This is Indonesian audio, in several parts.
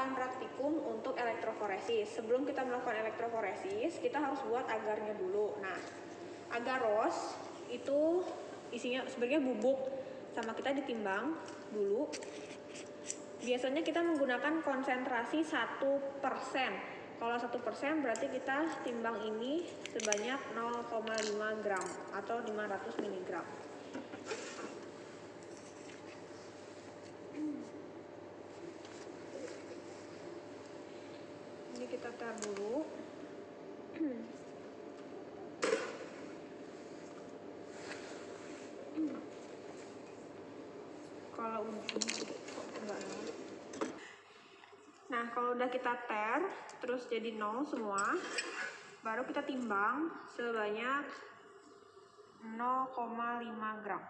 melakukan praktikum untuk elektroforesis. Sebelum kita melakukan elektroforesis, kita harus buat agarnya dulu. Nah, agaros itu isinya sebenarnya bubuk, sama kita ditimbang dulu. Biasanya kita menggunakan konsentrasi 1%. Kalau 1% berarti kita timbang ini sebanyak 0,5 gram atau 500 mg. Ini kita tar dulu. Kalau nah, kalau udah kita ter, terus jadi 0 semua, baru kita timbang sebanyak 0,5 gram.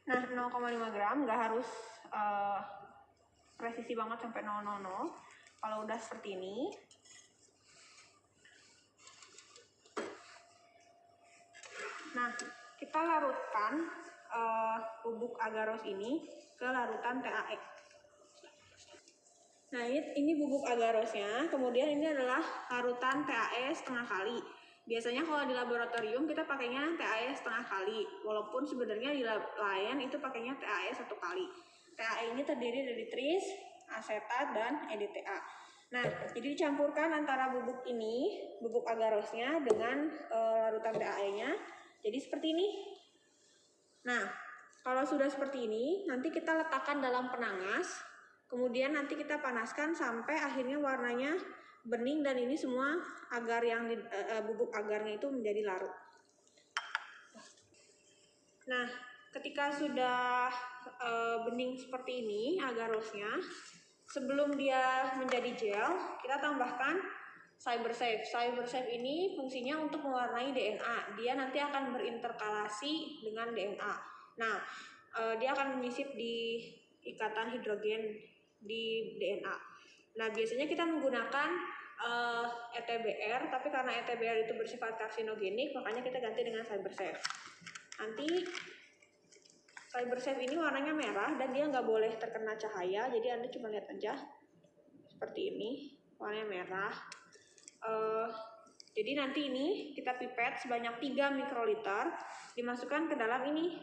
Nah, 0,5 gram nggak harus presisi banget sampai 000. Kalau udah seperti ini, nah kita larutkan bubuk agaros ini ke larutan TAE. Nah, ini bubuk agarosnya, kemudian ini adalah larutan TAE setengah kali. Biasanya kalau di laboratorium kita pakainya TAE setengah kali, walaupun sebenarnya di lab lain itu pakainya TAE 1 kali. TAE ini terdiri dari tris, asetat, dan EDTA. Nah, jadi dicampurkan antara bubuk ini, bubuk agarosnya dengan larutan TAE-nya. Jadi seperti ini. Nah, kalau sudah seperti ini, nanti kita letakkan dalam penangas. Kemudian nanti kita panaskan sampai akhirnya warnanya bening dan ini semua agar yang bubuk agarnya itu menjadi larut. Nah, ketika sudah bening seperti ini agarosnya, sebelum dia menjadi gel, kita tambahkan CyberSafe. CyberSafe ini fungsinya untuk mewarnai DNA. Dia nanti akan berinterkalasi dengan DNA. Nah, dia akan menyisip di ikatan hidrogen di DNA. Nah, biasanya kita menggunakan ETBR, tapi karena ETBR itu bersifat karsinogenik, makanya kita ganti dengan CyberSafe. Nanti CyberSafe ini warnanya merah dan dia nggak boleh terkena cahaya, jadi Anda cuma lihat aja seperti ini, warnanya merah. Jadi nanti ini kita pipet sebanyak 3 mikroliter, dimasukkan ke dalam ini.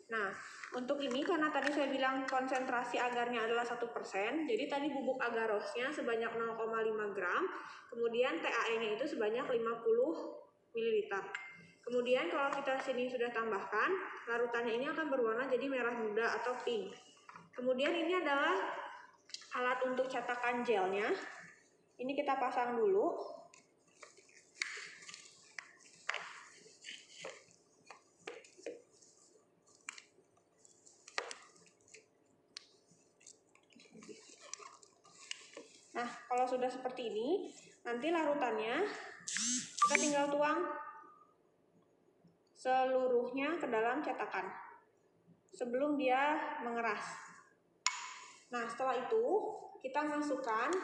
Nah, untuk ini karena tadi saya bilang konsentrasi agarnya adalah 1%, jadi tadi bubuk agarosnya sebanyak 0,5 gram, kemudian TAE-nya itu sebanyak 50 ml. Kemudian kalau kita sini sudah tambahkan, larutannya ini akan berwarna jadi merah muda atau pink. Kemudian ini adalah alat untuk cetakan gelnya. Ini kita pasang dulu. Nah, kalau sudah seperti ini, nanti larutannya kita tinggal tuang seluruhnya ke dalam cetakan sebelum dia mengeras. Nah, setelah itu kita masukkan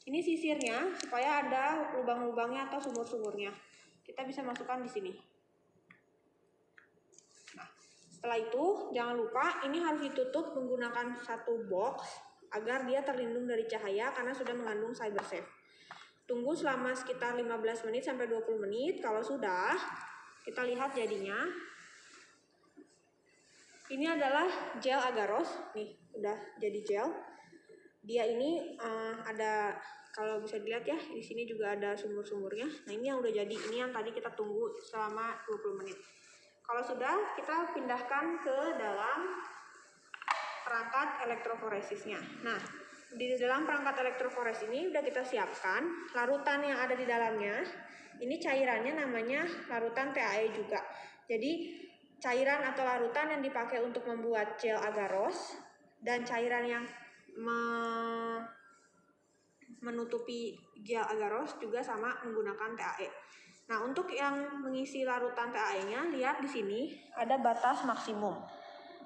ini sisirnya supaya ada lubang-lubangnya atau sumur-sumurnya. Kita bisa masukkan di sini. Nah, setelah itu jangan lupa ini harus ditutup menggunakan satu box agar dia terlindung dari cahaya karena sudah mengandung CyberSafe. Tunggu selama sekitar 15 menit sampai 20 menit. Kalau sudah, kita lihat jadinya. Ini adalah gel agaros. Nih, udah jadi gel. Dia ini ada, kalau bisa dilihat ya, di sini juga ada sumur-sumurnya. Nah, ini yang udah jadi. Ini yang tadi kita tunggu selama 20 menit. Kalau sudah, kita pindahkan ke dalam perangkat elektroforesisnya. Nah, di dalam perangkat elektroforesis ini udah kita siapkan larutan yang ada di dalamnya. Ini cairannya namanya larutan TAE juga. Jadi cairan atau larutan yang dipakai untuk membuat gel agaros dan cairan yang menutupi gel agaros juga sama menggunakan TAE. Nah, untuk yang mengisi larutan TAE-nya, lihat di sini ada batas maksimum.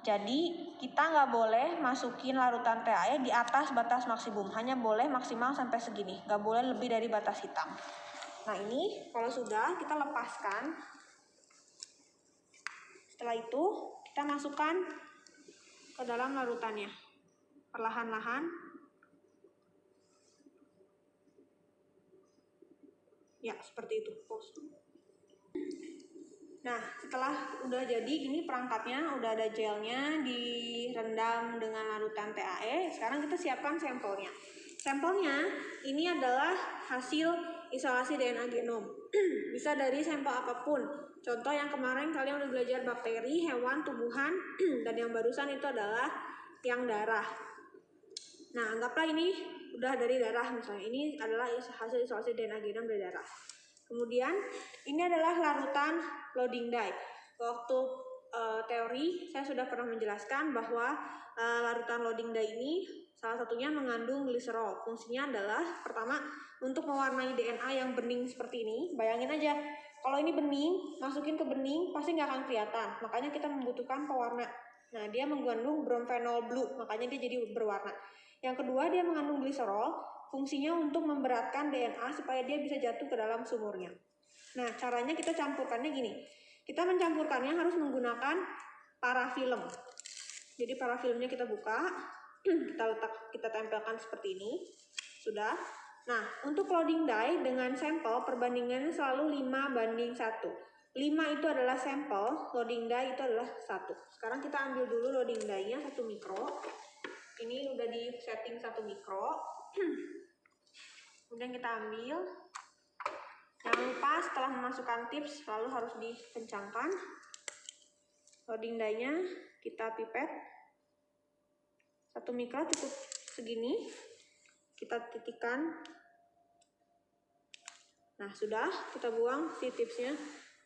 Jadi kita nggak boleh masukin larutan TAE di atas batas maksimum, hanya boleh maksimal sampai segini, nggak boleh lebih dari batas hitam. Nah ini kalau sudah kita lepaskan. Setelah itu kita masukkan ke dalam larutannya. Perlahan-lahan. Ya, seperti itu. Nah, setelah udah jadi, ini perangkatnya udah ada gelnya, direndam dengan larutan TAE. Sekarang kita siapkan sampelnya. Sampelnya ini adalah hasil isolasi DNA genom. Bisa dari sampel apapun. Contoh yang kemarin kalian udah belajar bakteri, hewan, tumbuhan, dan yang barusan itu adalah yang darah. Nah, anggaplah ini udah dari darah misalnya. Ini adalah hasil isolasi DNA genom dari darah. Kemudian ini adalah larutan loading dye. Waktu teori saya sudah pernah menjelaskan bahwa larutan loading dye ini salah satunya mengandung gliserol. Fungsinya adalah pertama untuk mewarnai DNA yang bening seperti ini. Bayangin aja kalau ini bening, masukin ke bening pasti nggak akan kelihatan. Makanya kita membutuhkan pewarna. Nah, dia mengandung bromfenol blue, makanya dia jadi berwarna. Yang kedua, dia mengandung gliserol. Fungsinya untuk memberatkan DNA supaya dia bisa jatuh ke dalam sumurnya. Nah, caranya kita campurkannya gini. Kita mencampurkannya harus menggunakan parafilm. Jadi parafilmnya kita buka, kita tempelkan seperti ini. Sudah. Nah, untuk loading dye dengan sampel perbandingannya selalu 5:1. 5 itu adalah sampel, loading dye itu adalah 1. Sekarang kita ambil dulu loading dye-nya 1 mikro. Ini udah di setting 1 mikro. Kemudian kita ambil. Jangan lupa setelah memasukkan tips selalu harus dikencangkan. Loading dye-nya kita pipet. 1 mikro cukup segini. Kita titikkan. Nah, sudah kita buang si tipsnya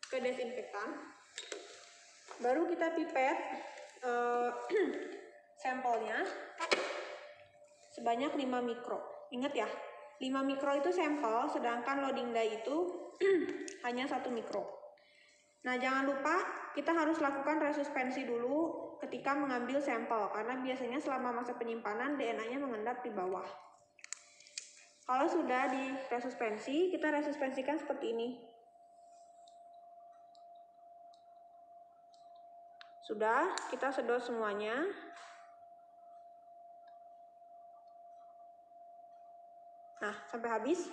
ke desinfektan. Baru kita pipet sampelnya sebanyak 5 mikro. Ingat ya, 5 mikro itu sampel, sedangkan loading dye itu hanya 1 mikro. Nah, jangan lupa kita harus lakukan resuspensi dulu ketika mengambil sampel, karena biasanya selama masa penyimpanan DNA-nya mengendap di bawah. Kalau sudah di resuspensi, kita resuspensikan seperti ini. Sudah, kita sedot semuanya. Nah, sampai habis.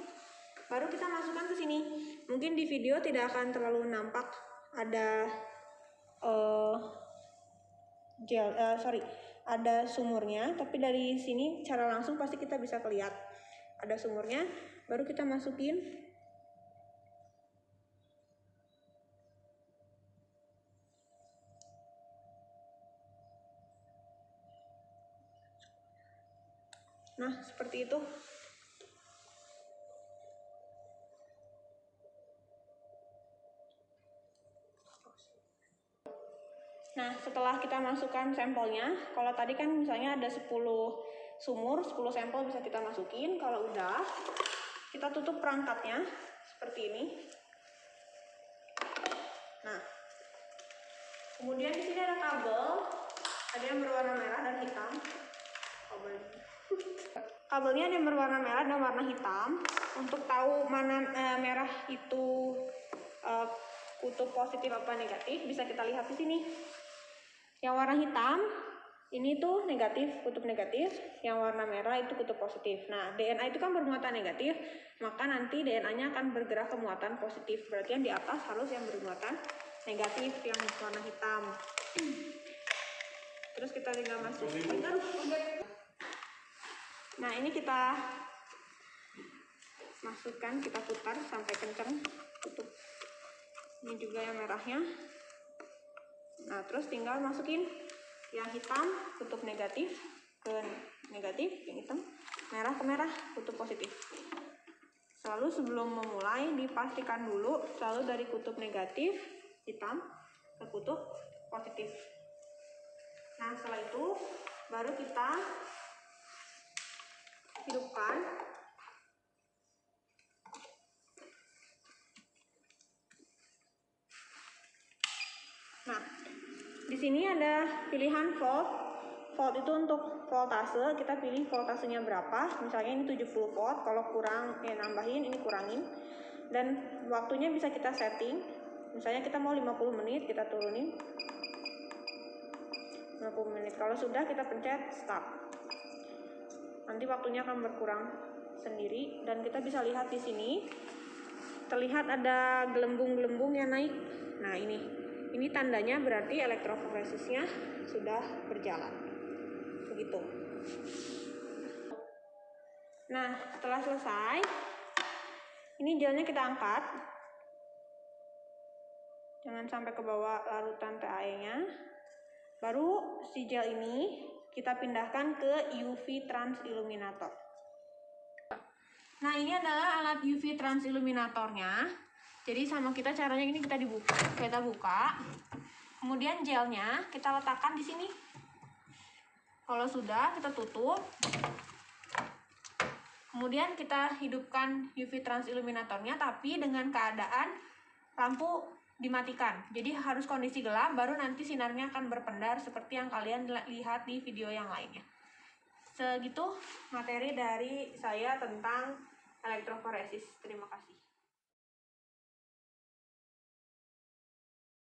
Baru kita masukkan ke sini. Mungkin di video tidak akan terlalu nampak ada ada sumurnya, tapi dari sini cara langsung pasti kita bisa lihat ada sumurnya. Baru kita masukin. Nah, seperti itu. Nah, setelah kita masukkan sampelnya, kalau tadi kan misalnya ada 10 sumur, 10 sampel bisa kita masukin. Kalau udah, kita tutup perangkatnya seperti ini. Nah, kemudian di sini ada kabel, ada yang berwarna merah dan hitam. Kabelnya ada yang berwarna merah dan warna hitam. Untuk tahu mana merah itu kutub positif apa negatif, bisa kita lihat di sini. Yang warna hitam ini tuh negatif, kutub negatif. Yang warna merah itu kutub positif. Nah, DNA itu kan bermuatan negatif, maka nanti DNA-nya akan bergerak ke muatan positif. Berarti yang di atas harus yang bermuatan negatif, yang warna hitam. Terus kita tinggal masukin. Nah, ini kita masukkan, kita putar sampai kencang. Tutup. Ini juga yang merahnya. Nah, terus tinggal masukin yang hitam, kutub negatif ke negatif, yang hitam, merah ke merah, kutub positif. Selalu sebelum memulai dipastikan dulu selalu dari kutub negatif, hitam, ke kutub positif. Nah, setelah itu baru kita hidupkan. Nah, di sini ada pilihan volt volt itu untuk voltase, kita pilih voltasenya berapa. Misalnya ini 70 volt, kalau kurang ya nambahin, ini kurangin. Dan waktunya bisa kita setting. Misalnya kita mau 50 menit, kita turunin 50 menit. Kalau sudah, kita pencet stop. Nanti waktunya akan berkurang sendiri dan kita bisa lihat di sini terlihat ada gelembung-gelembung yang naik. Nah, ini tandanya berarti elektroforesisnya sudah berjalan. Begitu. Nah, setelah selesai, ini gelnya kita angkat. Jangan sampai ke bawah larutan PAE-nya. Baru si gel ini kita pindahkan ke UV transilluminator. Nah, ini adalah alat UV transilluminatornya. Jadi sama kita caranya ini kita buka. Kemudian gelnya kita letakkan di sini. Kalau sudah, kita tutup. Kemudian kita hidupkan UV transilluminatornya, tapi dengan keadaan lampu dimatikan. Jadi harus kondisi gelap, baru nanti sinarnya akan berpendar seperti yang kalian lihat di video yang lainnya. Segitu materi dari saya tentang elektroforesis. Terima kasih.